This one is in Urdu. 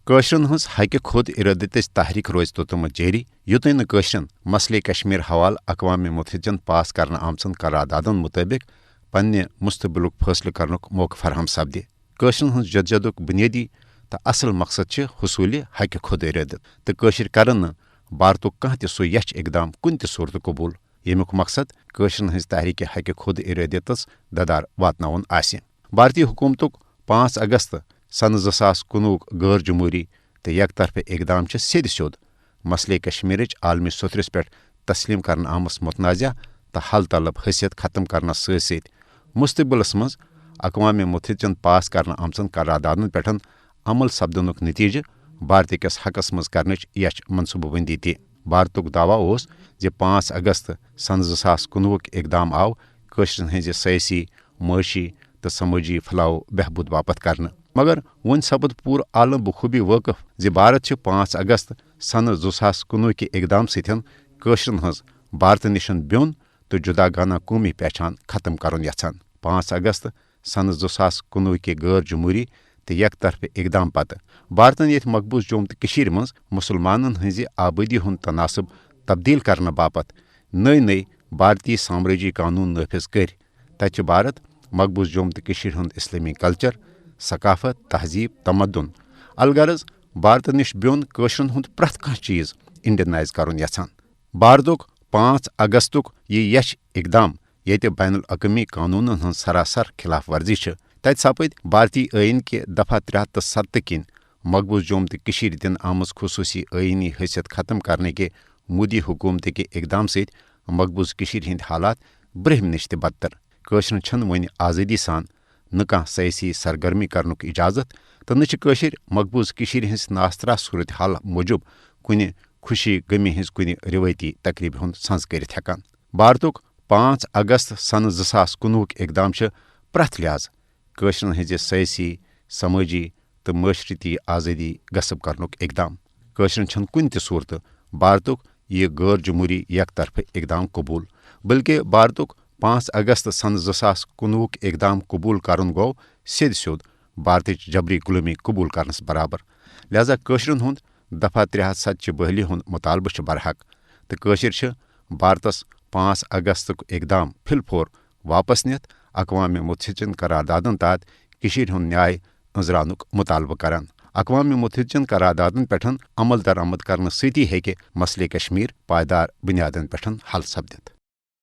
قٲشرن ہٕنٛز حقہِ خود ارادتٕچ تحریک روزِ توٚتامَتھ جٲری یوٚتانۍ نہٕ قٲشرٮ۪ن مسلے کشمیر حوالہٕ اقوام متحدچن پاس کرنہٕ آمژن قراردادن مطٲبق پننہِ مستقبلُک فٲصلہٕ کرنُک موقعہٕ فراہم سپدِ قٲشرن ہٕنٛز جدوجہدُک بنیٲدی تہٕ اصل مقصد چھِ حصوٗلہِ حقہِ خود ارادت تہٕ کٲشِر کرن نہٕ بھارتُک کانٛہہ تہِ سُہ یچھ اقدام کُنہِ تہِ صوٗرتہٕ قبوٗل ییٚمیُک مقصد کٲشرن ہٕنٛزِ تحریٖکہِ حقہِ خود ارادتس ددار واتناوُن آسہِ بھارتی حکوٗمتُک 5 اگست سنہٕ 2019 غٲر جمہوٗری تہٕ یک طرفہٕ اقدام چھِ سیٚدِ سیوٚد مسلے کشمیرٕچ عالمی سطرس پٮ۪ٹھ تسلیم کرنہٕ آمٕژ متنازعہ تہٕ حل طلب حیثیت ختم کرنس سۭتۍ سۭتۍ مستقبلس منٛز اقوام متحدچن پاس کرنہٕ آمژن قراردادن پٮ۪ٹھ عمل سپدنُک نتیٖجہٕ بھارت کِس حقس منٛز کرنٕچ یچھ منصوٗبہٕ بندی تہِ بھارتُک دعوا اوس زِ 5 اگست سنہٕ 2019 اقدام آو کٲشرٮ۪ن ہٕنٛزِ سیٲسی معٲشی تہٕ سمٲجی فلاح بہبوٗد باپتھ کرنہٕ مگر وۄنۍ سپُد پوٗرٕ عالم بخوٗبی وٲقف زِ بھارت چھُ 5 اگست سنہٕ 2019 کہِ اقدام سۭتۍ کٲشرٮ۪ن ہٕنٛز بھارتہٕ نِشن بیوٚن تہٕ جُداگانہ قومی پہچان ختم کرُن یژھان 5 اگست سنہٕ 2019 کہِ غٲر جمہوٗری تہٕ یک طرفہٕ اقدام پتہٕ بھارتن ییٚتہِ مقبوض جوٚم تہٕ کٔشیٖرِ منٛز مُسلمانن ہٕنٛزِ آبٲدی ہُنٛد تناسب تبدیل کرنہٕ باپتھ نٔے بھارتی سامرٲجی قانوٗن نٲفِظ کٔرۍ تتہِ چھُ بھارت مقبوض جوٚم تہٕ کٔشیٖرِ ہُنٛد اسلٲمی کلچر ثقافت تہذیب تمدُن الغرض بھارتہٕ نِش بیوٚن کٲشرٮ۪ن ہُنٛد پرٛٮ۪تھ کانٛہہ چیٖز انڈینائز کرُن یژھان بھارتُک 5 اگستُک یہِ یچھ اقدام ییٚتہِ بین الاقوٲمی قانوٗنن ہٕنٛز سراسر خلاف ورزی چھِ تتہِ سپٕدۍ بھارتی ٲیٖن کہِ دفعہ 307 کِنۍ مقبوض جوٚم تہٕ کٔشیٖرِ دِنہٕ آمٕژ خصوٗصی ٲیٖنی حیثیت ختم کرنٕکہِ مودی حکوٗمتٕکہِ اقدام سۭتۍ مقبوض کٔشیٖرِ ہٕنٛدۍ حالات برٛونٛہِم نِش تہِ بدتر کٲشرٮ۪ن چھنہٕ وۄنۍ آزٲدی سان نہٕ کانٛہہ سیٲسی سرگرمی کرنُک اجازت تہٕ نہٕ چھِ کٲشِر مقبوض کٔشیٖرِ ہٕنٛز ناسترا صوٗرت حال موٗجوٗب کُنہِ خوشی غمی ہٕنٛز کُنہِ رِوٲیتی تقریٖبہِ ہُنٛد سنٛز کٔرِتھ ہٮ۪کان بھارتُک 5 اگست سنہٕ 2019 اقدام چھِ پرٛٮ۪تھ لحاظ کٲشرٮ۪ن ہٕنٛزِ سیٲسی سمٲجی تہٕ معاشرتی آزٲدی غصب کرنُک اقدام کٲشرٮ۪ن چھنہٕ کُنہِ تہِ صوٗرتہٕ بھارتُک یہِ غٲر جمہوٗری یک طرفہٕ اقدام قبوٗل بلکہِ بھارتُک 5 اگست سنہٕ 2019 اقدام قبوٗل کرُن گوٚو سیٚدِ سیوٚد بھارتٕچ جبری غلٲمی قبوٗل کرنس برابر لہذا کٲشرٮ۪ن ہُنٛد دفعہ 307 چہِ بحٲلی ہُنٛد مُطالبہٕ چھُ برحق تہٕ کٲشِر چھِ بھارتس 5 اگستُک اقدام فِلفور واپس نِتھ اقوام متحدچن قراردادن تحت کٔشیٖرِ ہُنٛد نیاے أنٛزراونُک مُطالبہٕ کران اقوام متحدچن قراردادن پٮ۪ٹھ عمل درآمد کرنہٕ سۭتی ہیٚکہِ مسلے کشمیر پائیدار بُنیادن پٮ۪ٹھ حل سپدِتھ